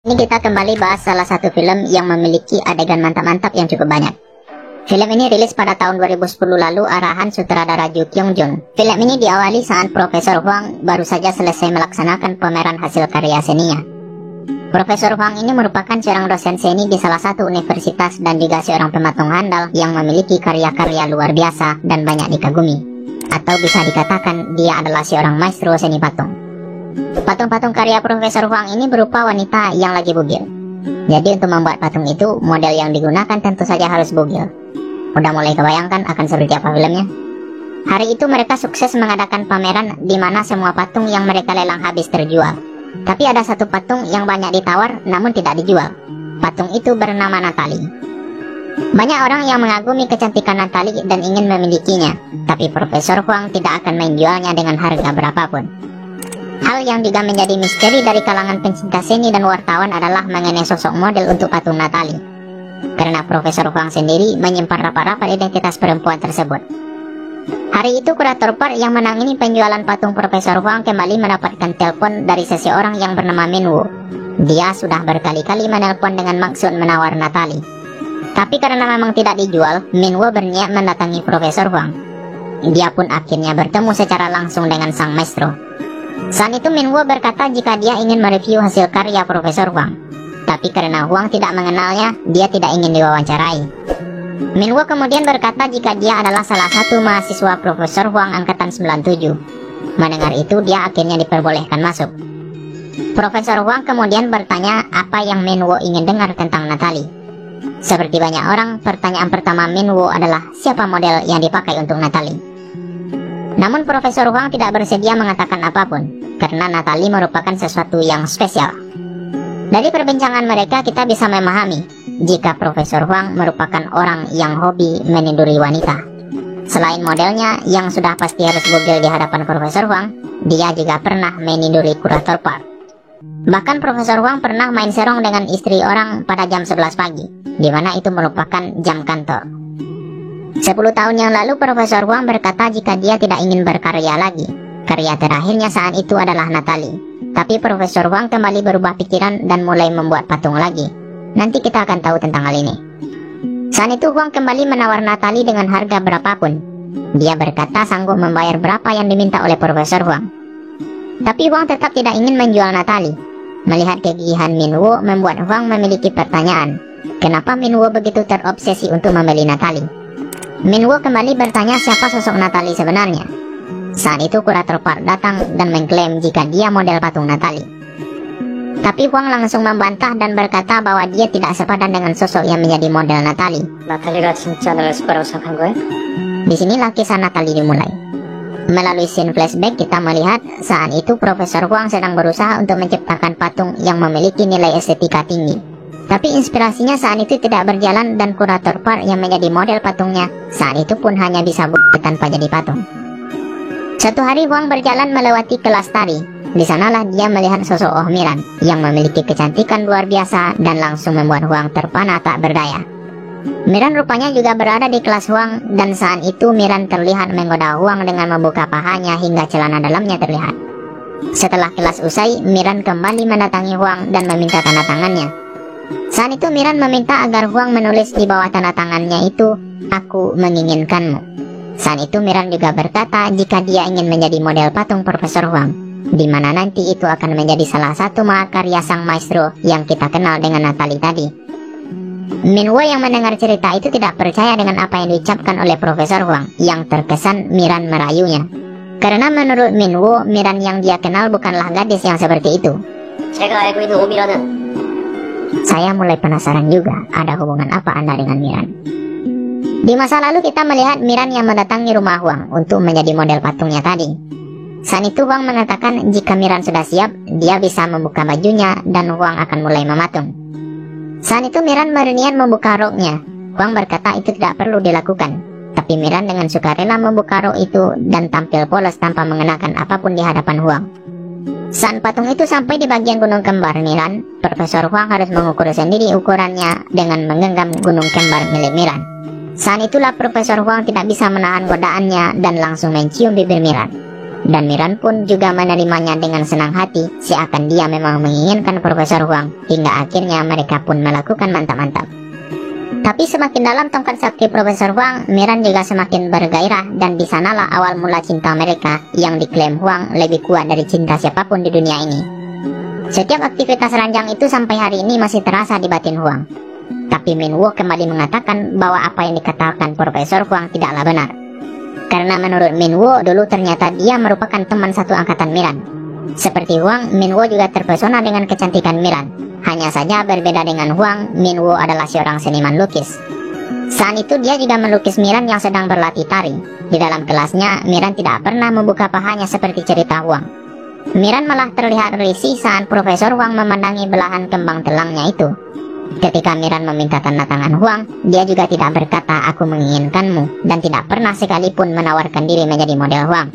Ini kita kembali bahas salah satu film yang memiliki adegan mantap-mantap yang cukup banyak. Film ini rilis pada tahun 2010 lalu arahan sutradara Ju Kyung Jun. Film ini diawali saat Profesor Huang baru saja selesai melaksanakan pameran hasil karya seninya. Profesor Huang ini merupakan seorang dosen seni di salah satu universitas dan juga seorang pematung handal yang memiliki karya-karya luar biasa dan banyak dikagumi. Atau bisa dikatakan dia adalah seorang maestro seni patung. Patung-patung karya Profesor Huang ini berupa wanita yang lagi bugil. Jadi untuk membuat patung itu, model yang digunakan tentu saja harus bugil. Udah mulai kebayangkan akan seperti apa filmnya? Hari itu mereka sukses mengadakan pameran di mana semua patung yang mereka lelang habis terjual. Tapi ada satu patung yang banyak ditawar namun tidak dijual. Patung itu bernama Natalie. Banyak orang yang mengagumi kecantikan Natalie dan ingin memilikinya. Tapi Profesor Huang tidak akan menjualnya dengan harga berapapun. Hal yang juga menjadi misteri dari kalangan pencinta seni dan wartawan adalah mengenai sosok model untuk patung Natalie. Karena Profesor Huang sendiri menyimpan rapat-rapat identitas perempuan tersebut. Hari itu kurator par yang menangani penjualan patung Profesor Huang kembali mendapatkan telepon dari seseorang yang bernama Min Woo. Dia sudah berkali-kali menelpon dengan maksud menawar Natalie. Tapi karena memang tidak dijual, Min Woo berniat mendatangi Profesor Huang. Dia pun akhirnya bertemu secara langsung dengan sang maestro. Saat itu Min Woo berkata jika dia ingin mereview hasil karya Profesor Huang. Tapi karena Huang tidak mengenalnya, dia tidak ingin diwawancarai. Min Woo kemudian berkata jika dia adalah salah satu mahasiswa Profesor Huang angkatan 97. Mendengar itu, dia akhirnya diperbolehkan masuk. Profesor Huang kemudian bertanya apa yang Min Woo ingin dengar tentang Natalie. Seperti banyak orang, pertanyaan pertama Min Woo adalah siapa model yang dipakai untuk Natalie. Namun Profesor Huang tidak bersedia mengatakan apapun, karena Natalie merupakan sesuatu yang spesial. Dari perbincangan mereka kita bisa memahami, jika Profesor Huang merupakan orang yang hobi meniduri wanita. Selain modelnya yang sudah pasti harus bugil di hadapan Profesor Huang, dia juga pernah meniduri kurator par. Bahkan Profesor Huang pernah main serong dengan istri orang pada jam 11 pagi, di mana itu merupakan jam kantor. 10 tahun yang lalu Profesor Huang berkata jika dia tidak ingin berkarya lagi. Karya terakhirnya saat itu adalah Natalie. Tapi Profesor Huang kembali berubah pikiran dan mulai membuat patung lagi. Nanti kita akan tahu tentang hal ini. Saat itu Huang kembali menawar Natalie dengan harga berapapun. Dia berkata sanggup membayar berapa yang diminta oleh Profesor Huang. Tapi Huang tetap tidak ingin menjual Natalie. Melihat kegigihan Min Woo membuat Huang memiliki pertanyaan. Kenapa Min Woo begitu terobsesi untuk membeli Natalie? Min Woo kembali bertanya siapa sosok Natalie sebenarnya. Saat itu kurator par datang dan mengklaim jika dia model patung Natalie. Tapi Huang langsung membantah dan berkata bahwa dia tidak sepadan dengan sosok yang menjadi model Natalie. Disinilah kisah Natalie dimulai. Melalui scene flashback kita melihat saat itu Profesor Huang sedang berusaha untuk menciptakan patung yang memiliki nilai estetika tinggi. Tapi inspirasinya saat itu tidak berjalan dan kurator par yang menjadi model patungnya saat itu pun hanya bisa bukti tanpa jadi patung. Suatu hari Huang berjalan melewati kelas tari. Di sanalah dia melihat sosok Oh Miran yang memiliki kecantikan luar biasa dan langsung membuat Huang terpana tak berdaya. Miran rupanya juga berada di kelas Huang dan saat itu Miran terlihat menggoda Huang dengan membuka pahanya hingga celana dalamnya terlihat. Setelah kelas usai, Miran kembali mendatangi Huang dan meminta tanda tangannya. Saat itu Miran meminta agar Huang menulis di bawah tanda tangannya itu, "Aku menginginkanmu." Saat itu Miran juga berkata jika dia ingin menjadi model patung Profesor Huang, di mana nanti itu akan menjadi salah satu mahakarya sang maestro yang kita kenal dengan Natalie tadi. Min Woo yang mendengar cerita itu tidak percaya dengan apa yang diucapkan oleh Profesor Huang, yang terkesan Miran merayunya. Karena menurut Min Woo, Miran yang dia kenal bukanlah gadis yang seperti itu. Saya mulai penasaran juga, ada hubungan apa Anda dengan Miran? Di masa lalu kita melihat Miran yang mendatangi rumah Huang untuk menjadi model patungnya tadi. Saat itu Huang mengatakan jika Miran sudah siap, dia bisa membuka bajunya dan Huang akan mulai mematung. Saat itu Miran berniat membuka roknya. Huang berkata itu tidak perlu dilakukan. Tapi Miran dengan sukarela membuka rok itu dan tampil polos tanpa mengenakan apapun di hadapan Huang. Saat patung itu sampai di bagian gunung kembar Miran, Profesor Huang harus mengukur sendiri ukurannya dengan menggenggam gunung kembar milik Miran. Saat itulah Profesor Huang tidak bisa menahan godaannya dan langsung mencium bibir Miran. Dan Miran pun juga menerimanya dengan senang hati, seakan dia memang menginginkan Profesor Huang, hingga akhirnya mereka pun melakukan mantap-mantap. Tapi semakin dalam tongkat sakti Profesor Huang, Miran juga semakin bergairah, dan di sanalah awal mula cinta mereka yang diklaim Huang lebih kuat dari cinta siapapun di dunia ini. Setiap aktivitas ranjang itu sampai hari ini masih terasa di batin Huang. Tapi Minwo kembali mengatakan bahwa apa yang dikatakan Profesor Huang tidaklah benar. Karena menurut Minwo, dulu ternyata dia merupakan teman satu angkatan Miran. Seperti Huang, Minwo juga terpesona dengan kecantikan Miran. Hanya saja berbeda dengan Huang, Minwo adalah seorang seniman lukis. Saat itu dia juga melukis Miran yang sedang berlatih tari. Di dalam kelasnya, Miran tidak pernah membuka pahanya seperti cerita Huang. Miran malah terlihat risih saat Profesor Huang memandangi belahan kembang telangnya itu. Ketika Miran meminta tanda tangan Huang, dia juga tidak berkata "aku menginginkanmu" dan tidak pernah sekalipun menawarkan diri menjadi model Huang.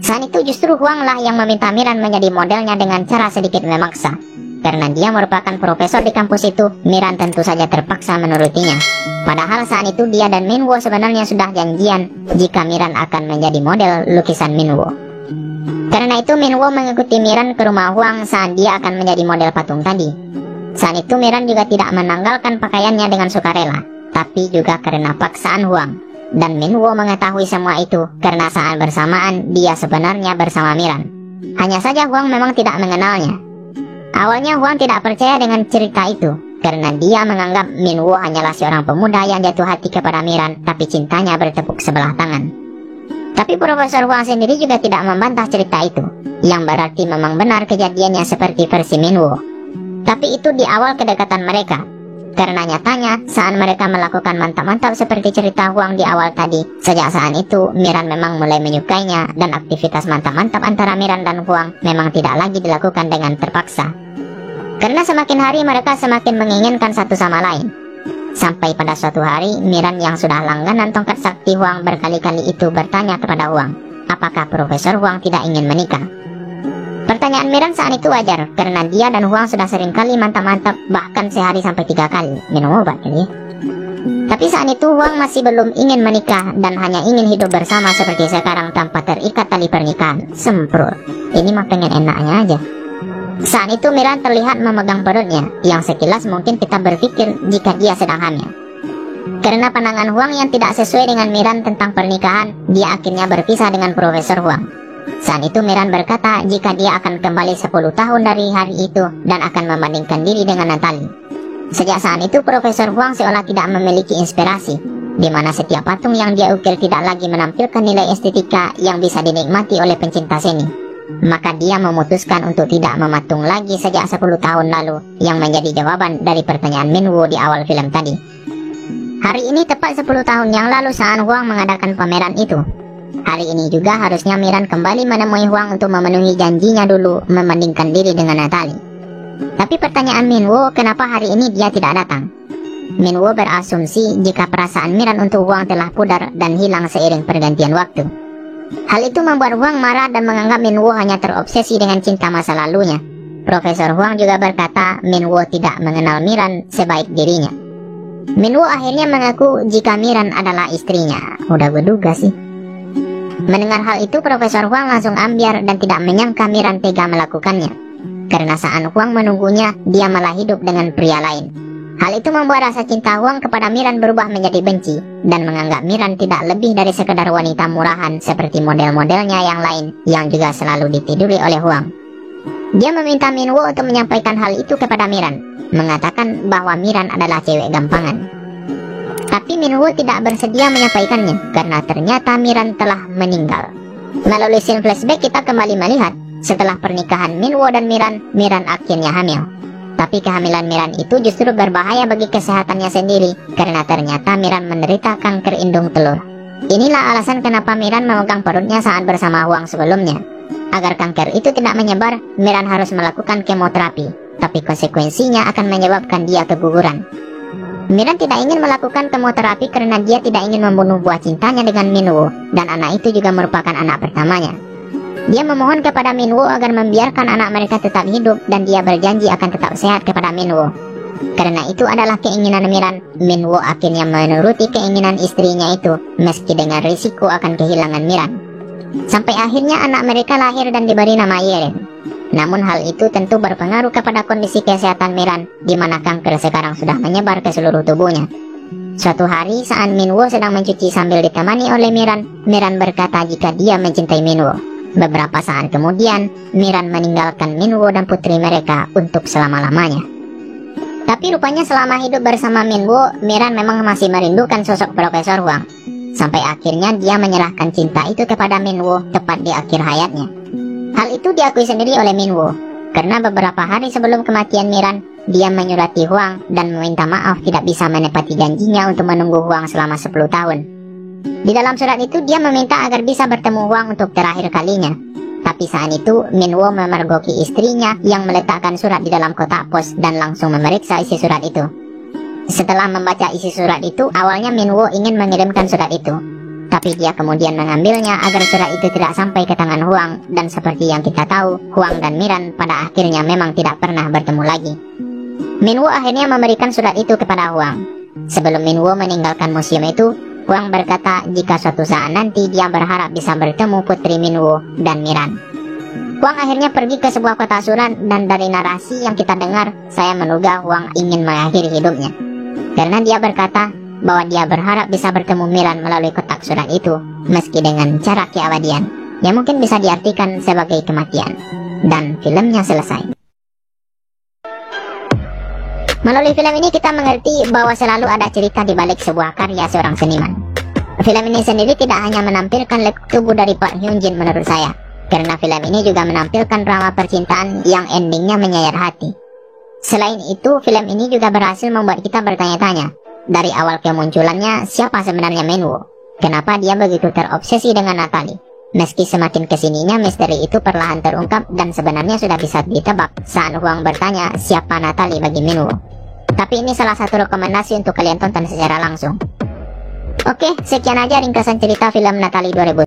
Saat itu justru Huang lah yang meminta Miran menjadi modelnya dengan cara sedikit memaksa. Karena dia merupakan profesor di kampus itu, Miran tentu saja terpaksa menurutinya. Padahal saat itu dia dan Minwo sebenarnya sudah janjian jika Miran akan menjadi model lukisan Minwo. Karena itu Minwo mengikuti Miran ke rumah Huang saat dia akan menjadi model patung tadi. Saat itu Miran juga tidak menanggalkan pakaiannya dengan sukarela, tapi juga karena paksaan Huang. Dan Minwo mengetahui semua itu karena saat bersamaan dia sebenarnya bersama Miran. Hanya saja Huang memang tidak mengenalnya. Awalnya Huang tidak percaya dengan cerita itu, karena dia menganggap Minwo hanyalah seorang pemuda yang jatuh hati kepada Miran, tapi cintanya bertepuk sebelah tangan. Tapi Profesor Huang sendiri juga tidak membantah cerita itu, yang berarti memang benar kejadiannya seperti versi Minwo. Tapi itu di awal kedekatan mereka. Karena nyatanya saat mereka melakukan mantap-mantap seperti cerita Huang di awal tadi, sejak saat itu Miran memang mulai menyukainya, dan aktivitas mantap-mantap antara Miran dan Huang memang tidak lagi dilakukan dengan terpaksa. Karena semakin hari mereka semakin menginginkan satu sama lain. Sampai pada suatu hari Miran yang sudah langganan tongkat sakti Huang berkali-kali itu bertanya kepada Huang, apakah Profesor Huang tidak ingin menikah. Pertanyaan Miran saat itu wajar, karena dia dan Huang sudah sering kali mantap-mantap, bahkan sehari sampai 3 kali minum obat kali. Tapi saat itu Huang masih belum ingin menikah, dan hanya ingin hidup bersama seperti sekarang tanpa terikat tali pernikahan. Semprot, ini mah pengen enaknya aja. Saat itu Miran terlihat memegang perutnya, yang sekilas mungkin kita berpikir jika dia sedang hamil. Karena pandangan Huang yang tidak sesuai dengan Miran tentang pernikahan, dia akhirnya berpisah dengan Profesor Huang. Saat itu Miran berkata jika dia akan kembali 10 tahun dari hari itu dan akan membandingkan diri dengan Natalie. Sejak saat itu Profesor Huang seolah tidak memiliki inspirasi, di mana setiap patung yang dia ukir tidak lagi menampilkan nilai estetika yang bisa dinikmati oleh pencinta seni. Maka dia memutuskan untuk tidak mematung lagi sejak 10 tahun lalu, yang menjadi jawaban dari pertanyaan Minwo di awal film tadi. Hari ini tepat 10 tahun yang lalu saat Huang mengadakan pameran itu. Hari ini juga harusnya Miran kembali menemui Huang untuk memenuhi janjinya dulu membandingkan diri dengan Natalie. Tapi pertanyaan Minwo, kenapa hari ini dia tidak datang? Minwo berasumsi jika perasaan Miran untuk Huang telah pudar dan hilang seiring pergantian waktu. Hal itu membuat Huang marah dan menganggap Minwo hanya terobsesi dengan cinta masa lalunya. Profesor Huang juga berkata Minwo tidak mengenal Miran sebaik dirinya. Minwo akhirnya mengaku jika Miran adalah istrinya. Udah berduga sih. Mendengar hal itu Profesor Huang langsung ambiar dan tidak menyangka Miran tega melakukannya. Karena saat Huang menunggunya, dia malah hidup dengan pria lain. Hal itu membuat rasa cinta Huang kepada Miran berubah menjadi benci, dan menganggap Miran tidak lebih dari sekedar wanita murahan seperti model-modelnya yang lain yang juga selalu ditiduri oleh Huang. Dia meminta Minwo untuk menyampaikan hal itu kepada Miran, mengatakan bahwa Miran adalah cewek gampangan. Tapi Minwo tidak bersedia menyampaikannya karena ternyata Miran telah meninggal. Melalui scene flashback kita kembali melihat setelah pernikahan Minwo dan Miran, Miran akhirnya hamil. Tapi kehamilan Miran itu justru berbahaya bagi kesehatannya sendiri karena ternyata Miran menderita kanker indung telur. Inilah alasan kenapa Miran memegang perutnya saat bersama Huang sebelumnya. Agar kanker itu tidak menyebar, Miran harus melakukan kemoterapi, tapi konsekuensinya akan menyebabkan dia keguguran. Miran tidak ingin melakukan kemoterapi karena dia tidak ingin membunuh buah cintanya dengan Minwo, dan anak itu juga merupakan anak pertamanya. Dia memohon kepada Minwo agar membiarkan anak mereka tetap hidup, dan dia berjanji akan tetap sehat kepada Minwo. Karena itu adalah keinginan Miran, Minwo akhirnya menuruti keinginan istrinya itu, meski dengan risiko akan kehilangan Miran. Sampai akhirnya anak mereka lahir dan diberi nama Yeren. Namun hal itu tentu berpengaruh kepada kondisi kesehatan Miran, di mana kanker sekarang sudah menyebar ke seluruh tubuhnya. Suatu hari saat Minwo sedang mencuci sambil ditemani oleh Miran, Miran berkata jika dia mencintai Minwo. Beberapa saat kemudian, Miran meninggalkan Minwo dan putri mereka untuk selama-lamanya. Tapi rupanya selama hidup bersama Minwo, Miran memang masih merindukan sosok Profesor Huang. Sampai akhirnya dia menyerahkan cinta itu kepada Minwo tepat di akhir hayatnya. Hal itu diakui sendiri oleh Minwo, karena beberapa hari sebelum kematian Miran, dia menyurati Huang dan meminta maaf tidak bisa menepati janjinya untuk menunggu Huang selama 10 tahun. Di dalam surat itu dia meminta agar bisa bertemu Huang untuk terakhir kalinya. Tapi saat itu Minwo memergoki istrinya yang meletakkan surat di dalam kotak pos dan langsung memeriksa isi surat itu. Setelah membaca isi surat itu, awalnya Minwo ingin mengirimkan surat itu. Tapi dia kemudian mengambilnya agar surat itu tidak sampai ke tangan Huang, dan seperti yang kita tahu, Huang dan Miran pada akhirnya memang tidak pernah bertemu lagi. Minwo akhirnya memberikan surat itu kepada Huang. Sebelum Minwo meninggalkan museum itu, Huang berkata jika suatu saat nanti dia berharap bisa bertemu putri Minwo dan Miran. Huang akhirnya pergi ke sebuah kotak surat, dan dari narasi yang kita dengar, saya menduga Huang ingin mengakhiri hidupnya. Karena dia berkata bahwa dia berharap bisa bertemu Miran melalui kotak surat itu, meski dengan cara keabadian, yang mungkin bisa diartikan sebagai kematian. Dan filmnya selesai. Melalui film ini kita mengerti bahwa selalu ada cerita di balik sebuah karya seorang seniman. Film ini sendiri tidak hanya menampilkan lekuk tubuh dari Park Hyun Jin menurut saya, karena film ini juga menampilkan drama percintaan yang endingnya menyayat hati. Selain itu, film ini juga berhasil membuat kita bertanya-tanya, dari awal kemunculannya, siapa sebenarnya Minwo? Kenapa dia begitu terobsesi dengan Natalie? Meski semakin kesininya misteri itu perlahan terungkap dan sebenarnya sudah bisa ditebak saat Huang bertanya siapa Natalie bagi Minwo. Tapi ini salah satu rekomendasi untuk kalian tonton secara langsung. Oke, sekian aja ringkasan cerita film Natalie 2000.